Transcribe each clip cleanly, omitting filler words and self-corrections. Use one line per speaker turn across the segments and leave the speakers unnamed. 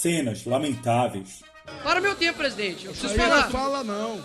Cenas lamentáveis.
Para meu tempo, presidente. Eu preciso
Aí
falar.
não fala, não.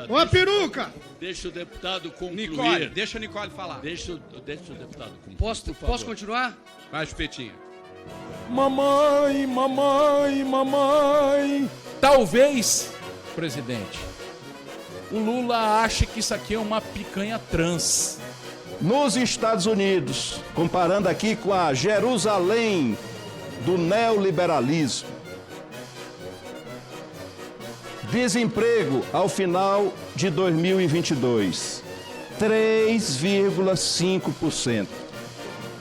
Ô,
a peruca!
Deixa o deputado concluir.
Nicole, deixa a Nicole falar.
Deixa o deputado concluir.
Posso continuar?
Vai, Chupetinha.
Mamãe, mamãe, mamãe. Talvez, presidente, o Lula ache que isso aqui é uma picanha trans.
Nos Estados Unidos, comparando aqui com a Jerusalém do neoliberalismo, desemprego ao final de 2022, 3,5%.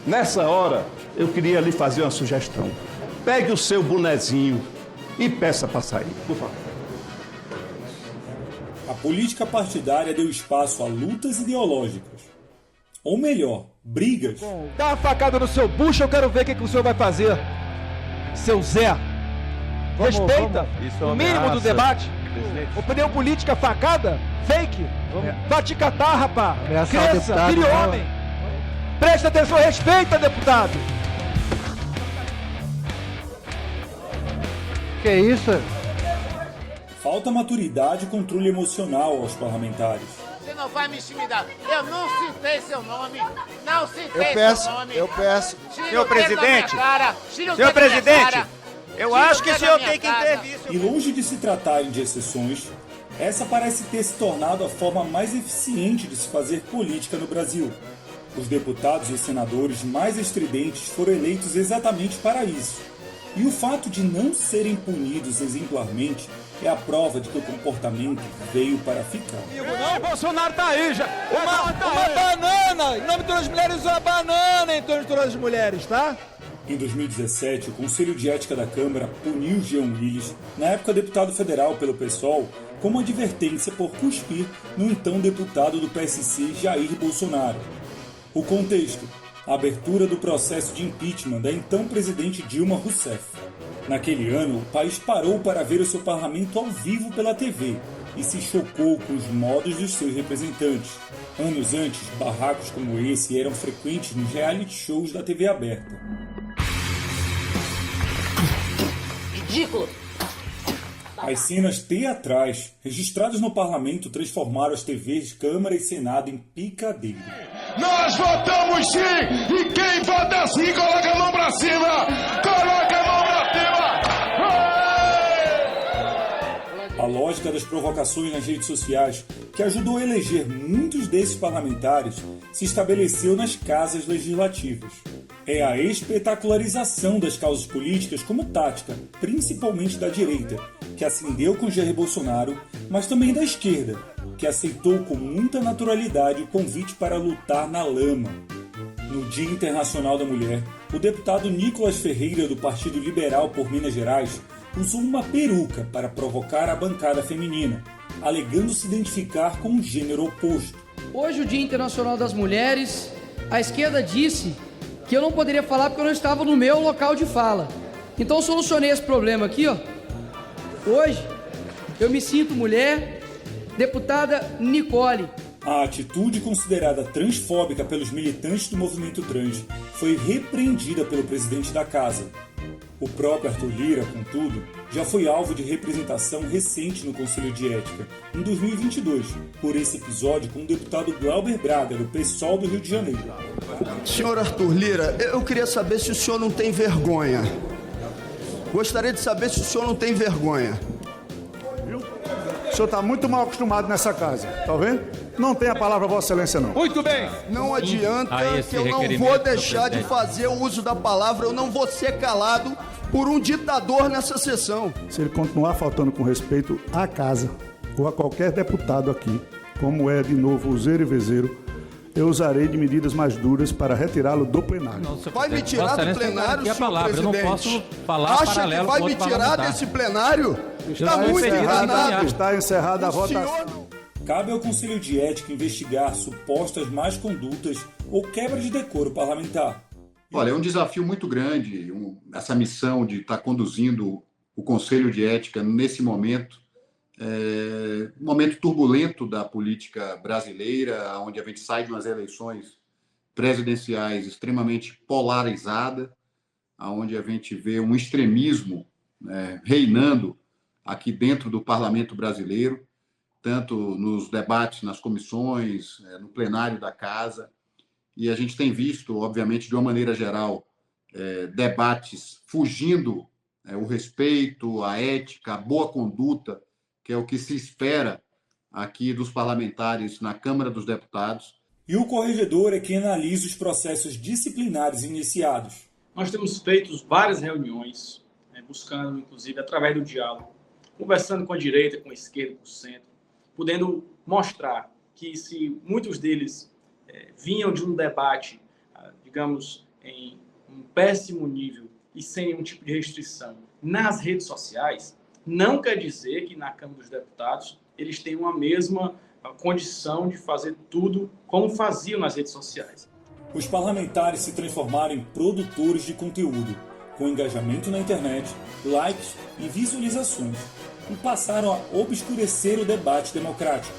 Nessa hora, eu queria lhe fazer uma sugestão. Pegue o seu bonezinho e peça para sair, por favor.
A política partidária deu espaço a lutas ideológicas. Ou melhor, brigas.
Dá uma facada no seu bucho, eu quero ver o que o senhor vai fazer. Seu Zé. Respeita o mínimo do debate. Opinião política, facada, fake. Vai te catar, rapá. Cresça, vire homem. Presta atenção, respeita, deputado.
Que isso?
Falta maturidade e controle emocional aos parlamentares.
Você não vai me intimidar. Eu não citei seu nome. Não citei seu nome.
Eu peço.
Senhor presidente. Senhor presidente.
Eu acho que o senhor tem que intervir.
E longe de se tratarem de exceções, essa parece ter se tornado a forma mais eficiente de se fazer política no Brasil. Os deputados e senadores mais estridentes foram eleitos exatamente para isso. E o fato de não serem punidos exemplarmente é a prova de que o comportamento veio para ficar.
Não, o Bolsonaro tá aí já. Uma banana. Em nome de todas as mulheres, uma banana em torno de todas as mulheres, tá?
Em 2017, o Conselho de Ética da Câmara puniu Jean Willis, na época deputado federal pelo PSOL, como advertência por cuspir no então deputado do PSC Jair Bolsonaro. O contexto: a abertura do processo de impeachment da então presidente Dilma Rousseff. Naquele ano, o país parou para ver o seu parlamento ao vivo pela TV e se chocou com os modos dos seus representantes. Anos antes, barracos como esse eram frequentes nos reality shows da TV aberta.
Ridículo.
As cenas teatrais registradas no parlamento transformaram as TVs Câmara e Senado em picadeiro.
Nós votamos sim! E quem vota sim, coloca a mão pra cima! Coloca a mão pra cima!
A lógica das provocações nas redes sociais, que ajudou a eleger muitos desses parlamentares, se estabeleceu nas casas legislativas. É a espetacularização das causas políticas como tática, principalmente da direita, que acendeu com Jair Bolsonaro, mas também da esquerda, que aceitou com muita naturalidade o convite para lutar na lama. No Dia Internacional da Mulher, o deputado Nicolas Ferreira, do Partido Liberal por Minas Gerais, usou uma peruca para provocar a bancada feminina, alegando se identificar com um gênero oposto.
Hoje, o Dia Internacional das Mulheres, a esquerda disse que eu não poderia falar porque eu não estava no meu local de fala. Então eu solucionei esse problema aqui, ó. Hoje, eu me sinto mulher, deputada Nicole.
A atitude considerada transfóbica pelos militantes do movimento trans foi repreendida pelo presidente da casa. O próprio Arthur Lira, contudo, já foi alvo de representação recente no Conselho de Ética, em 2022, por esse episódio com o deputado Glauber Braga, do PSOL do Rio de Janeiro.
Senhor Arthur Lira, eu queria saber se o senhor não tem vergonha. Gostaria de saber se o senhor não tem vergonha.
O senhor está muito mal acostumado nessa casa, tá vendo? Não tem a palavra Vossa Excelência, não.
Muito bem.
Não adianta que eu não vou deixar de fazer o uso da palavra, eu não vou ser calado por um ditador nessa sessão.
Se ele continuar faltando com respeito à casa ou a qualquer deputado aqui, como é de novo o Zero e Vezeiro, eu usarei de medidas mais duras para retirá-lo do plenário.
Vai me tirar do plenário, senhor presidente?
Eu não posso falar
Acha
paralelo
que vai me tirar desse plenário? Está muito enganado.
Está encerrada a votação.
Cabe ao Conselho de Ética investigar supostas más condutas ou quebra de decoro parlamentar.
Olha, é um desafio muito grande essa missão de estar conduzindo o Conselho de Ética nesse momento, um momento turbulento da política brasileira, onde a gente sai de umas eleições presidenciais extremamente polarizada, onde a gente vê um extremismo reinando aqui dentro do parlamento brasileiro, tanto nos debates nas comissões, no plenário da casa, e a gente tem visto, obviamente, de uma maneira geral, debates fugindo o respeito, a ética, a boa conduta, que é o que se espera aqui dos parlamentares na Câmara dos Deputados.
E o corregedor é quem analisa os processos disciplinares iniciados.
Nós temos feito várias reuniões, buscando, inclusive, através do diálogo, conversando com a direita, com a esquerda, com o centro, podendo mostrar que se muitos deles vinham de um debate, digamos, em um péssimo nível e sem nenhum tipo de restrição nas redes sociais, não quer dizer que na Câmara dos Deputados eles tenham a mesma condição de fazer tudo como faziam nas redes sociais.
Os parlamentares se transformaram em produtores de conteúdo, com engajamento na internet, likes e visualizações, e passaram a obscurecer o debate democrático.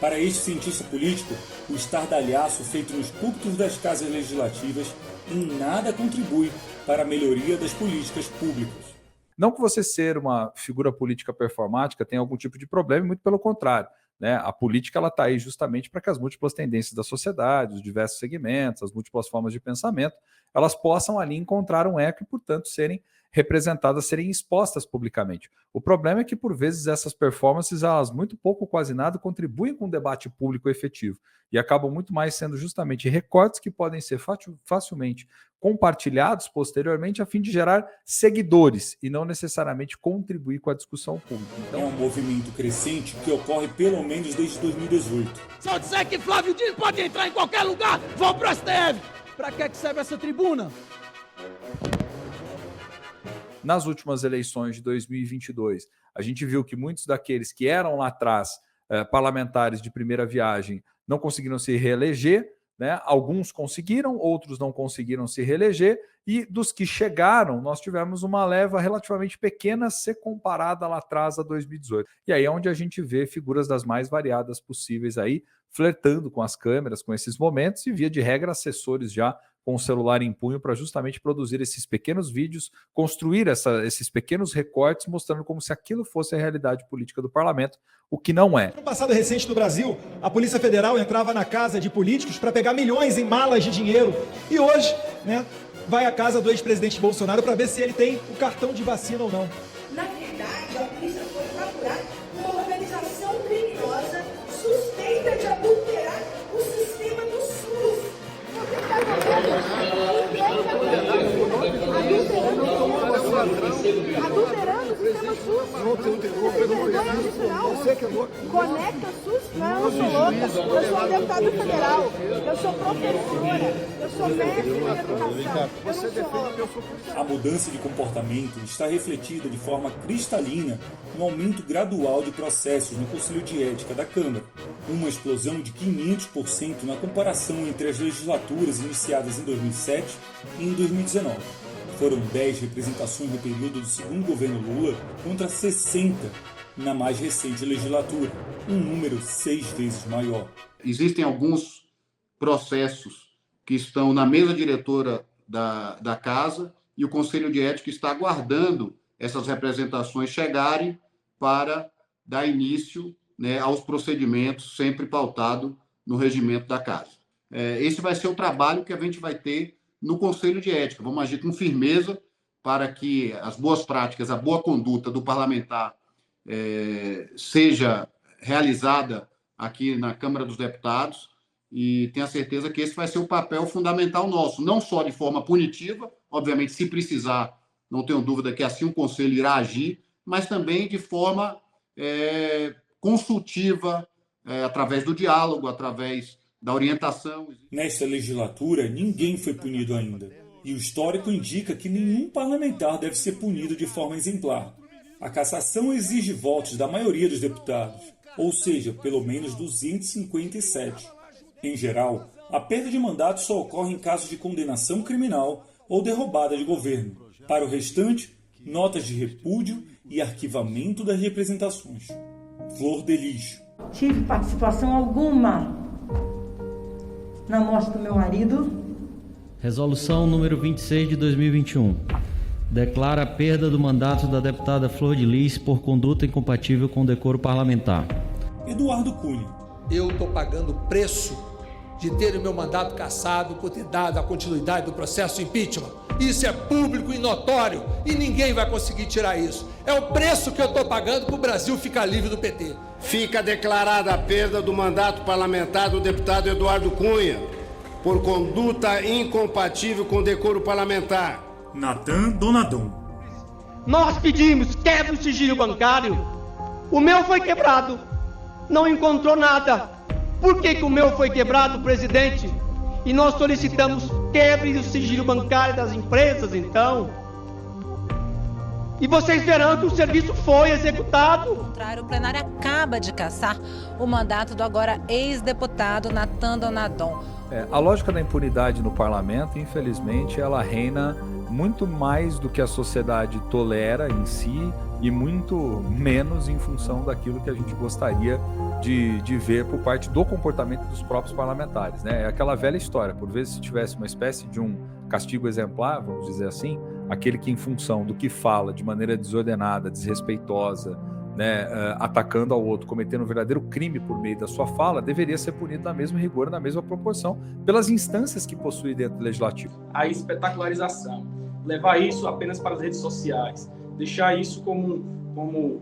Para este cientista político, o estardalhaço feito nos púlpitos das casas legislativas em nada contribui para a melhoria das políticas públicas.
Não que você ser uma figura política performática tenha algum tipo de problema, muito pelo contrário. A política está aí justamente para que as múltiplas tendências da sociedade, os diversos segmentos, as múltiplas formas de pensamento, elas possam ali encontrar um eco e, portanto, serem representadas, serem expostas publicamente. O problema é que, por vezes, essas performances, elas muito pouco, quase nada, contribuem com o debate público efetivo e acabam muito mais sendo justamente recortes que podem ser facilmente compartilhados posteriormente a fim de gerar seguidores e não necessariamente contribuir com a discussão pública.
Então, é um movimento crescente que ocorre pelo menos desde 2018.
Se eu disser que Flávio Dino pode entrar em qualquer lugar, vou pro STF! Pra que serve essa tribuna?
Nas últimas eleições de 2022, a gente viu que muitos daqueles que eram lá atrás parlamentares de primeira viagem não conseguiram se reeleger, Alguns conseguiram, outros não conseguiram se reeleger, e dos que chegaram, nós tivemos uma leva relativamente pequena se comparada lá atrás a 2018. E aí é onde a gente vê figuras das mais variadas possíveis aí, flertando com as câmeras, com esses momentos, e via de regra assessores já com o celular em punho para justamente produzir esses pequenos vídeos, construir esses pequenos recortes, mostrando como se aquilo fosse a realidade política do parlamento, o que não é.
No passado recente do Brasil, a Polícia Federal entrava na casa de políticos para pegar milhões em malas de dinheiro. E hoje, vai à casa do ex-presidente Bolsonaro para ver se ele tem o cartão de vacina ou não.
Na verdade, a polícia foi procurar uma organização criminosa suspeita de adulterar o sistema do SUS. Você está adulterando o sistema SUS? Você que é louco. Conecta SUS? Não, eu sou louca. Eu sou deputada federal. Eu sou professora. Eu sou mestre em educação.
A mudança de comportamento está refletida de forma cristalina no aumento gradual de processos no Conselho de Ética da Câmara, uma explosão de 500% na comparação entre as legislaturas iniciadas em 2007 e em 2019. Foram 10 representações no período do segundo governo Lula contra 60 na mais recente legislatura, um número 6 vezes maior.
Existem alguns processos que estão na mesa diretora da Casa e o Conselho de Ética está aguardando essas representações chegarem para dar início aos procedimentos, sempre pautado no regimento da Casa. Esse vai ser o trabalho que a gente vai ter no Conselho de Ética. Vamos agir com firmeza para que as boas práticas, a boa conduta do parlamentar seja realizada aqui na Câmara dos Deputados, e tenho a certeza que esse vai ser o papel fundamental nosso, não só de forma punitiva, obviamente, se precisar, não tenho dúvida que assim o Conselho irá agir, mas também de forma consultiva, através do diálogo, através da orientação.
Nesta legislatura, ninguém foi punido ainda. E o histórico indica que nenhum parlamentar deve ser punido de forma exemplar. A cassação exige votos da maioria dos deputados, ou seja, pelo menos 257. Em geral, a perda de mandato só ocorre em casos de condenação criminal ou derrubada de governo. Para o restante, notas de repúdio e arquivamento das representações. Flor de Lis.
Tive participação alguma na morte do meu marido. Resolução número 26 de 2021. Declara a perda do mandato da deputada Flor de Lis por conduta incompatível com o decoro parlamentar.
Eduardo Cunha.
Eu estou pagando o preço de ter o meu mandato cassado por ter dado a continuidade do processo de impeachment. Isso é público e notório e ninguém vai conseguir tirar isso. É o preço que eu estou pagando para o Brasil ficar livre do PT.
Fica declarada a perda do mandato parlamentar do deputado Eduardo Cunha por conduta incompatível com o decoro parlamentar.
Natan Donadon.
Nós pedimos, quebra o sigilo bancário. O meu foi quebrado. Não encontrou nada. Por que o meu foi quebrado, presidente? E nós solicitamos quebre o sigilo bancário das empresas, então. E vocês verão que o serviço foi executado.
Ao contrário, o plenário acaba de cassar o mandato do agora ex-deputado Natan Donadon.
A lógica da impunidade no parlamento, infelizmente, ela reina muito mais do que a sociedade tolera em si e muito menos em função daquilo que a gente gostaria de ver por parte do comportamento dos próprios parlamentares, né? É aquela velha história, por vezes se tivesse uma espécie de um castigo exemplar, vamos dizer assim, aquele que em função do que fala de maneira desordenada, desrespeitosa, né, atacando ao outro, cometendo um verdadeiro crime por meio da sua fala, deveria ser punido na mesma rigor, na mesma proporção, pelas instâncias que possui dentro do legislativo.
A espetacularização, levar isso apenas para as redes sociais, deixar isso como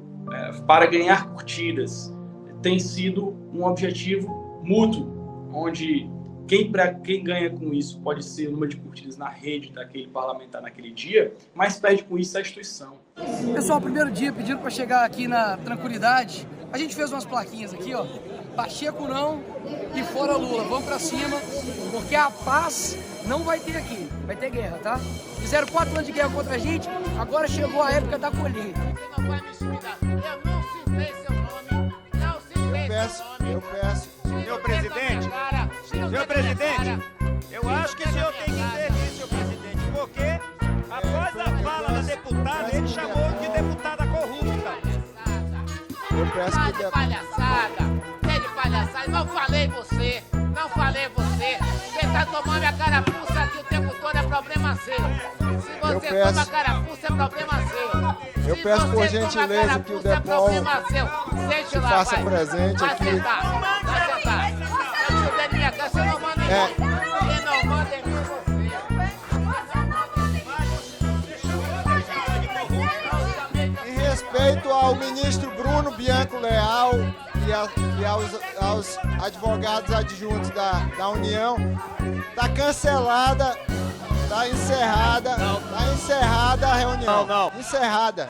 para ganhar curtidas, tem sido um objetivo mútuo, onde quem ganha com isso pode ser o número de curtidas na rede daquele parlamentar naquele dia, mas perde com isso a instituição.
Pessoal, primeiro dia pediram para chegar aqui na tranquilidade. A gente fez umas plaquinhas aqui, ó. Pacheco não e fora Lula. Vamos para cima, porque a paz não vai ter aqui. Vai ter guerra, tá? Fizeram 4 anos de guerra contra a gente, agora chegou a época da colheita.
Você não vai me intimidar. Eu não citei seu nome. Não citei seu nome.
Eu peço. Senhor presidente, eu acho que o senhor tem que intervir, senhor presidente, porque após a fala da deputada, ele chamou de deputada corrupta.
Eu peço que... de palhaçada, de palhaçada. Não falei você. Você tá tomando a carapuça aqui o tempo todo, é problema seu. Se você toma a carapuça, é problema seu.
Eu peço por gentileza que o DEPOL se faça presente aqui.
Vai sentar. Eu te dei minha casa, você não manda em mim. Quem não manda em mim é você.
Em respeito ao ministro Bruno Bianco Leal e aos advogados adjuntos da União, está cancelada, está encerrada a reunião. Não. Encerrada.